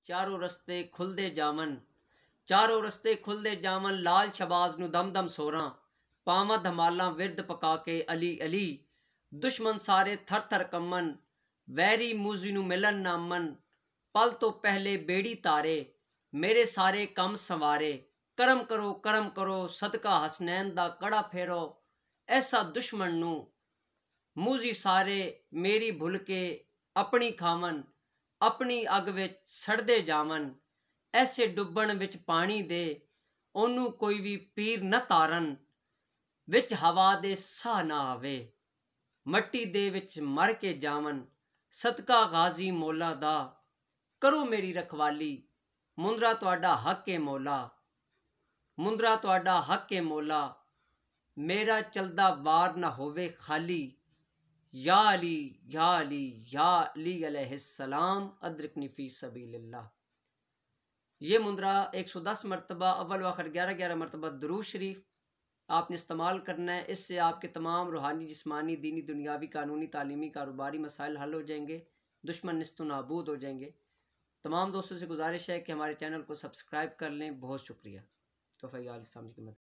चारों रस्ते खुलदे जावन, चारों रस्ते खुलदे जावन, लाल शबाज नू दम दम सोरां, पावां धमालां विरद पका के अली अली, दुश्मन सारे थर थर कम्मन, वैरी मूजी नू मिलन ना मन, पल तो पहले बेड़ी तारे, मेरे सारे कम संवारे, करम करो सदका हसनैन दा कड़ा फेरो, ऐसा दुश्मन नू मूजी सारे मेरी भुल के अपनी खावन, अपनी अग विच सड़दे जावन, ऐसे डुब्बण विच पानी दे ओनू कोई भी पीर न तारन, विच हवा दे साह ना आवे, मट्टी दे विच मर के जावन, सदका गाजी मौला दा करो मेरी रखवाली, मुंदरा तुहाडा हक है मौला, मुंदरा तुहाडा हक है मौला, मेरा चलदा वार ना होवे खाली, या अली या अली या अली अलैहिस्सलाम अदरिकनी फी सबीलिल्लाह। ये मुंदरा 110 मरतबा अव्वल आखिर 11-11 मरतबा दुरूद शरीफ आपने इस्तेमाल करना है। इससे आपके तमाम रूहानी, जिस्मानी, दीनी, दुनियावी, कानूनी, तालीमी, कारोबारी मसाइल हल हो जाएंगे, दुश्मन निस्तो नाबूद हो जाएंगे। तमाम दोस्तों से गुजारिश है कि हमारे चैनल को सब्सक्राइब कर लें। बहुत शुक्रिया। तोफ़ा इस्लाम की मदद।